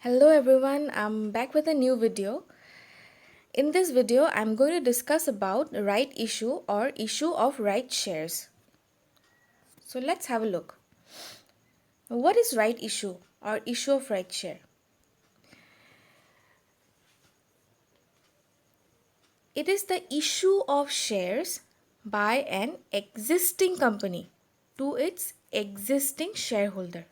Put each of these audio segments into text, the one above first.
Hello everyone, I'm back with a new video. In this video, I'm going to discuss about right issue or issue of right shares. So let's have a look. What is right issue or issue of right share? It is the issue of shares by an existing company to its existing shareholder.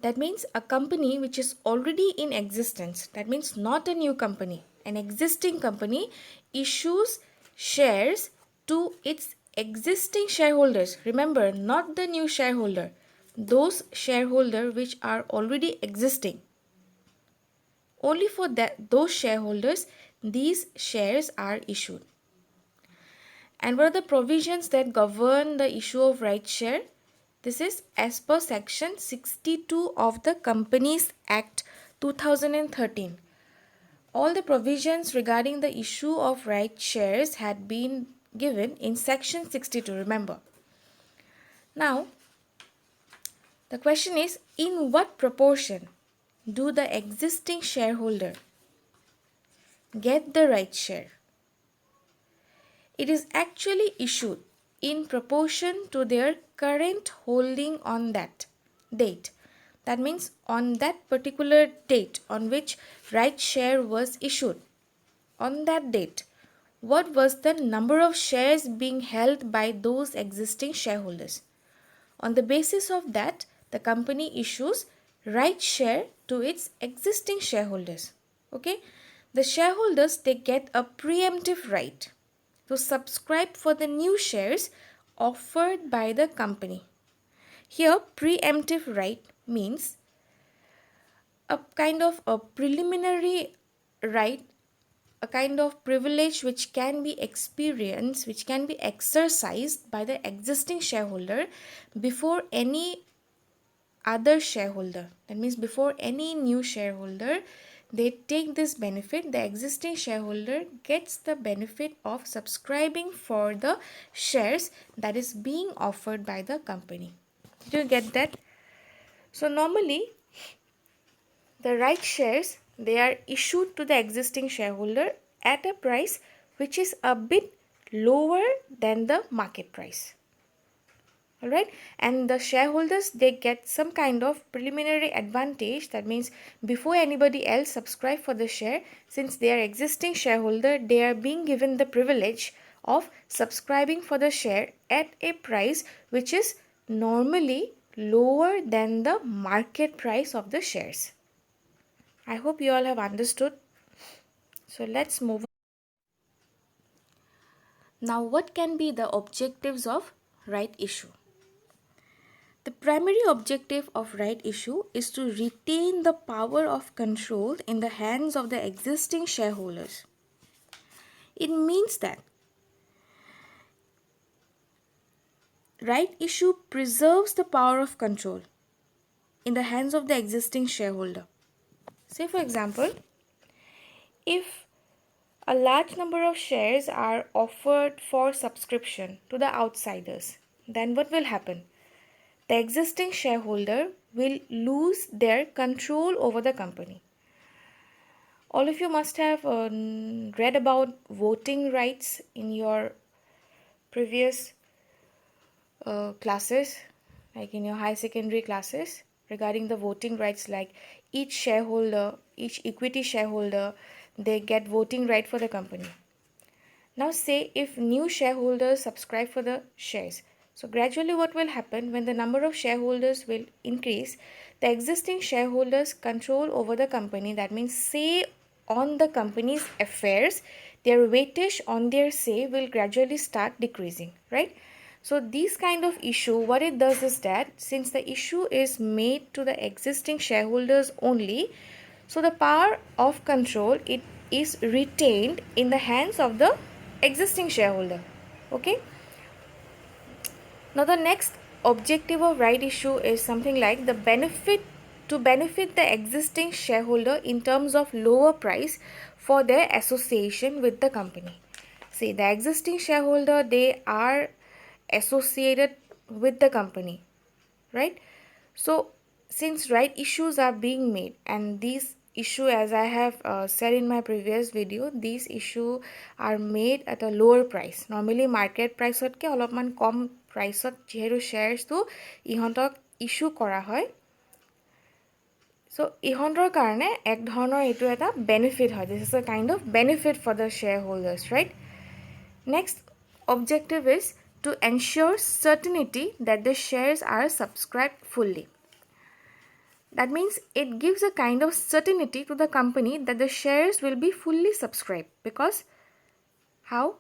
That means a company which is already in existence, that means not a new company, an existing company issues shares to its existing shareholders. Remember, not the new shareholder, those shareholders which are already existing. Only for those shareholders, these shares are issued. And what are the provisions that govern the issue of right share? This is as per section 62 of the Companies Act 2013. All the provisions regarding the issue of right shares had been given in section 62, remember. Now, the question is, in what proportion do the existing shareholder get the right share? It is actually issued in proportion to their current holding on that date. That means on that particular date on which right share was issued, on that date, what was the number of shares being held by those existing shareholders? On the basis of that, the company issues right share to its existing shareholders. Okay? The shareholders, they get a preemptive right to subscribe for the new shares offered by the company. Here, preemptive right means a kind of a preliminary right, a kind of privilege which can be experienced, which can be exercised by the existing shareholder before any other shareholder. That means before any new shareholder, they take this benefit. The existing shareholder gets the benefit of subscribing for the shares that is being offered by the company. Do you get that? So normally the right shares, they are issued to the existing shareholder at a price which is a bit lower than the market price. Alright, and the shareholders, they get some kind of preliminary advantage. That means before anybody else subscribe for the share, since they are existing shareholder, they are being given the privilege of subscribing for the share at a price which is normally lower than the market price of the shares. I hope you all have understood. So let's move on. Now, what can be the objectives of right issue? The primary objective of right issue is to retain the power of control in the hands of the existing shareholders. It means that right issue preserves the power of control in the hands of the existing shareholder. Say for example, if a large number of shares are offered for subscription to the outsiders, then what will happen? The existing shareholder will lose their control over the company. All of you must have read about voting rights in your previous classes, like in your high secondary classes, regarding the voting rights, like each shareholder, each equity shareholder, they get voting right for the company. Now say if new shareholders subscribe for the shares. So gradually what will happen when the number of shareholders will increase, the existing shareholders control over the company, that means say on the company's affairs, their weightage on their say will gradually start decreasing, right? So this kind of issue, what it does is that since the issue is made to the existing shareholders only, so the power of control, it is retained in the hands of the existing shareholder. Okay. Now the next objective of right issue is something like the benefit the existing shareholder in terms of lower price for their association with the company. See, the existing shareholder, they are associated with the company, right? So since right issues are being made, and these issue, as I have said in my previous video, these issue are made at a lower price. Normally market price otke olopman kom price ot jeheru shares to ihontok issue kora hoy. So ihontor karone ek dhonor etu eta benefit hoy. This is a kind of benefit for the shareholders, right? Next objective is to ensure certainty that the shares are subscribed fully. That means it gives a kind of certainty to the company that the shares will be fully subscribed. Because how?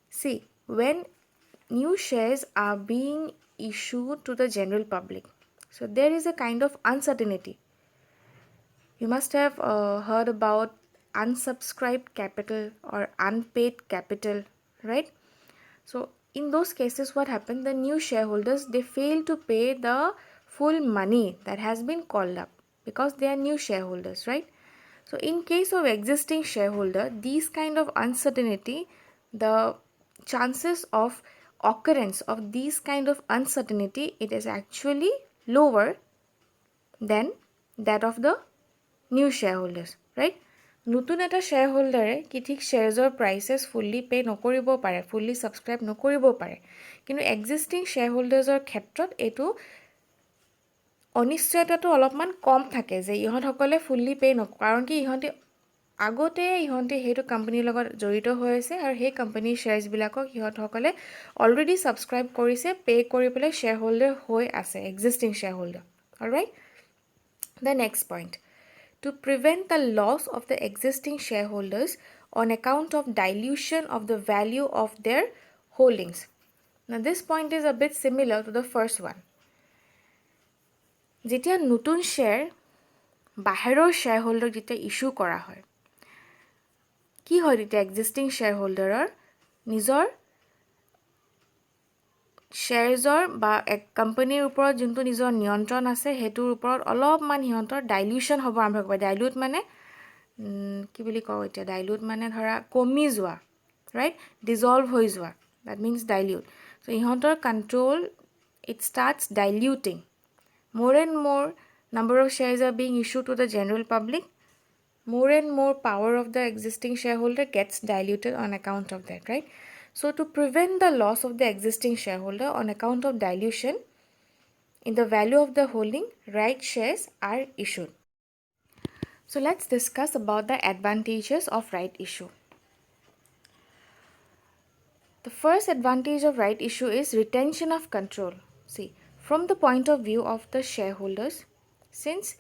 See, when new shares are being issued to the general public, so there is a kind of uncertainty. You must have heard about unsubscribed capital or unpaid capital, right? So in those cases, what happened? The new shareholders, they fail to pay the full money that has been called up because they are new shareholders, right? So in case of existing shareholder, these kind of uncertainty, the chances of occurrence of these kind of uncertainty, it is actually lower than that of the new shareholders, right? নতুন এটা শ্বেয়াৰহোল্ডাৰে কি ঠিক শ্বেয়াৰ্ছৰ prices ফুল্লি pay' নকৰিব পাৰে, ফুল্লি subscribe নকৰিব পাৰে, কিন্তু এক্সিষ্টিং শ্বেয়াৰহোল্ডাৰ্ছৰ ক্ষেত্ৰত এইটো অনিশ্চয়তাটো অলপমান কম থাকে যে ইহঁতসকলে ফুল্লি পে' কাৰণ কি ইহঁতে আগতে সেইটো কোম্পানীৰ লগত জড়িত হৈ আছে আৰু সেই কোম্পানীৰ শ্বেয়াৰ্ছবিলাকক ইহঁতসকলে অলৰেডি ছাবস্ক্ৰাইব কৰিছে, পে' কৰি পেলাই শ্বেয়াৰহোল্ডাৰ হৈ আছে, existing shareholder. Alright, the next point, to prevent the loss of the existing shareholders on account of dilution of the value of their holdings. Now this point is a bit similar to the first one. যেতিয়া নতুন share বাহিৰৰ শ্বেয়াৰহোল্ডাৰক যেতিয়া issue কৰা হয়, কি হয় তেতিয়া existing শ্বেয়াৰহোল্ডাৰৰ নিজৰ শ্বেয়াৰ্ছৰ বা এক কোম্পানীৰ ওপৰত যোনটো নিজৰ নিয়ন্ত্ৰণ আছে সেইটোৰ ওপৰত অলপমান সিহঁতৰ ডাইলিউশ্যন হ'ব আৰম্ভ কৰিব। ডাইলিউট মানে কি বুলি কওঁ এতিয়া, ডাইলিউট মানে ধৰা কমি যোৱা, ৰাইট, ডিজলভ হৈ যোৱা, দেট মিনছ ডাইলিউট। চ' ইহঁতৰ control it starts diluting, more and more number of shares are being issued to the general public, more and more power of the existing shareholder gets diluted on account of that, right? So to prevent the loss of the existing shareholder on account of dilution in the value of the holding, right shares are issued. So let's discuss about the advantages of right issue. The first advantage of right issue is retention of control. See, from the point of view of the shareholders, since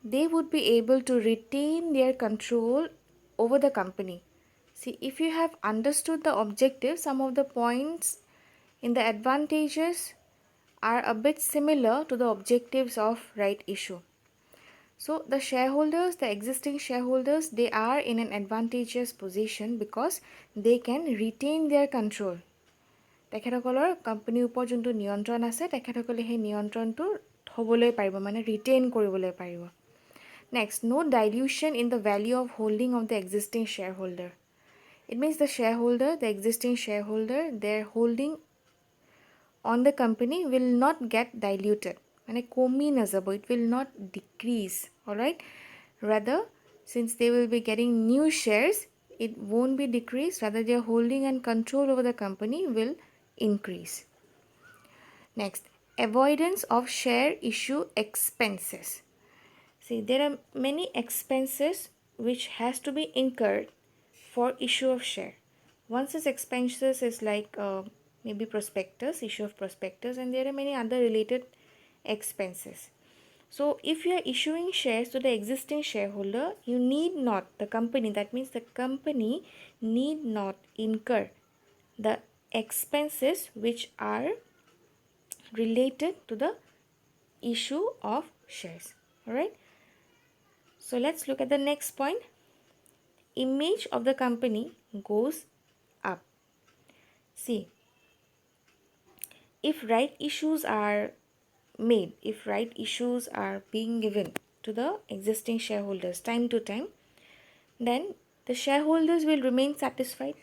they would be able to retain their control over the company. See, if you have understood the objective, some of the points in the advantages are a bit similar to the objectives of right issue. So the shareholders, the existing shareholders, they are in an advantageous position because they can retain their control. তেখেতসকলৰ কোম্পানীৰ ওপৰত যোনটো নিয়ন্ত্ৰণ আছে, তেখেতসকলে সেই নিয়ন্ত্ৰণটো থ'বলৈ পাৰিব, মানে ৰিটেইন কৰিবলৈ পাৰিব। Next, no dilution in the value of holding of the existing shareholder. It means the shareholder, the existing shareholder, their holding on the company will not get diluted. মানে কমি নাযাব, it will not decrease, alright? Rather, since they will be getting new shares, it won't be decreased, rather their holding and control over the company will increase. Next, avoidance of share issue expenses. See, there are many expenses which has to be incurred for issue of share. One such expenses is like maybe prospectus, issue of prospectus, and there are many other related expenses. So if you are issuing shares to the existing shareholder, you need not, the company, that means the company need not incur the expenses which are related to the issue of shares, alright? So let's look at the next point. Image of the company goes up. See, if right issues are made, if right issues are being given to the existing shareholders time to time, then the shareholders will remain satisfied.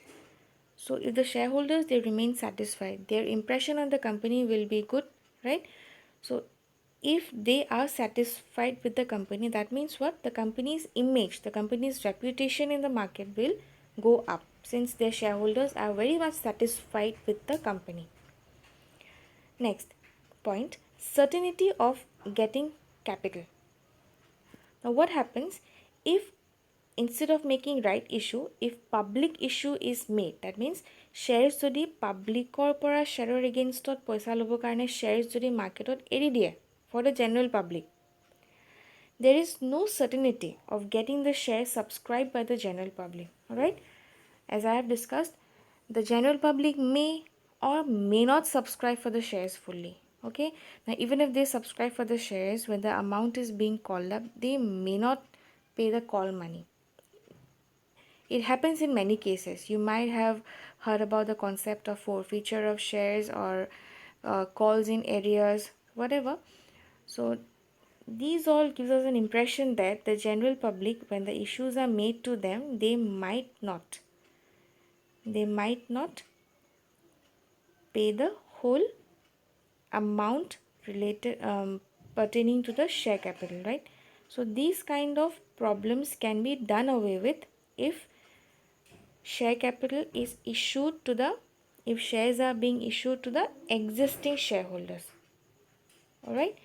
So if the shareholders, they remain satisfied, their impression on the company will be good, right? So if they are satisfied with the company. That means what? The company's image, the company's reputation in the market will go up since their shareholders are very much satisfied with the company. Next point, certainty of getting capital. Now what happens if instead of making right issue, if public issue is made, that means shares যদি পাব্লিকৰ পৰা শ্বেয়াৰৰ এগেইনষ্টত পইচা ল'বৰ কাৰণে shares যদি মাৰ্কেটত এৰি দিয়ে for the general public, there is no certainty of getting the shares subscribed by the general public. Alright, as I have discussed, the general public may or may not subscribe for the shares fully. Okay, now even if they subscribe for the shares, when the amount is being called up, they may not pay the call money. It happens in many cases. You might have heard about the concept of forfeiture of shares or calls in arrears, whatever. So these all gives us an impression that the general public, when the issues are made to them, they might not pay the whole amount related pertaining to the share capital, right? So these kind of problems can be done away with if share capital is issued to the, if shares are being issued to the existing shareholders. Alright,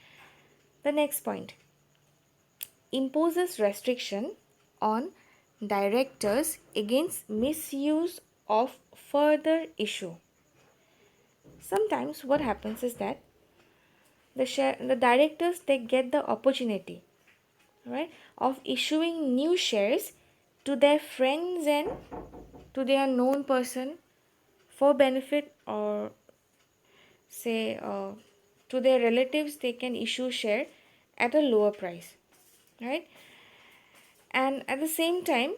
the next point, imposes restriction on directors against misuse of further issue. Sometimes what happens is that the directors, they get the opportunity, right, of issuing new shares to their friends and to their known person for benefit, or say to their relatives. They can issue share at a lower price, right? And at the same time,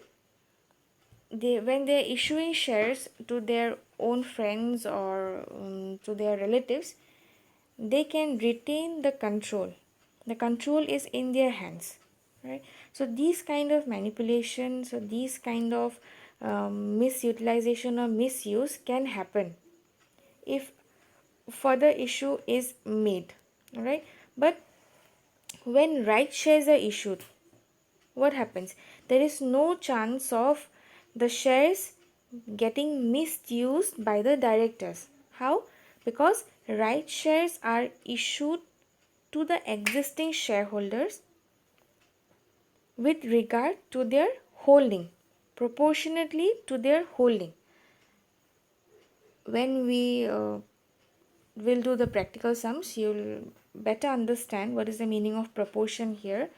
when they're issuing shares to their own friends or to their relatives, they can retain the control. The control is in their hands, right? So these kind of manipulations or these kind of misutilization or misuse can happen if further issue is made. All right, but when right shares are issued, what happens? There is no chance of the shares getting misused by the directors. How? Because right shares are issued to the existing shareholders with regard to their holding, proportionately to their holding. When we will do the practical sums, you'll better understand what is the meaning of proportion here.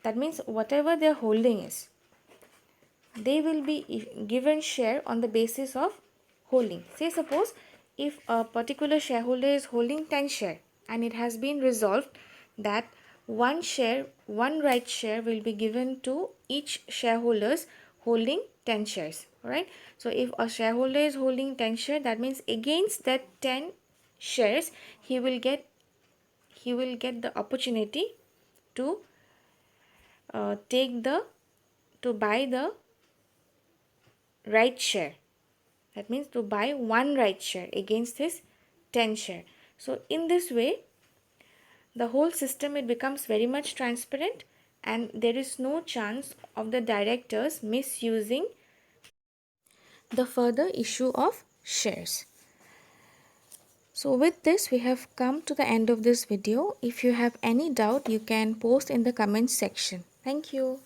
That means whatever their holding is, they will be given share on the basis of holding. Say suppose if a particular shareholder is holding 10 share and it has been resolved that one right share will be given to each shareholders holding 10 shares. Alright, so if a shareholder is holding 10 shares, that means against that 10 shares he will get the opportunity to buy the right share. That means to buy one right share against his 10 share. So in this way, the whole system, it becomes very much transparent and there is no chance of the directors misusing the further issue of shares. So with this, we have come to the end of this video. If you have any doubt, you can post in the comments section. Thank you.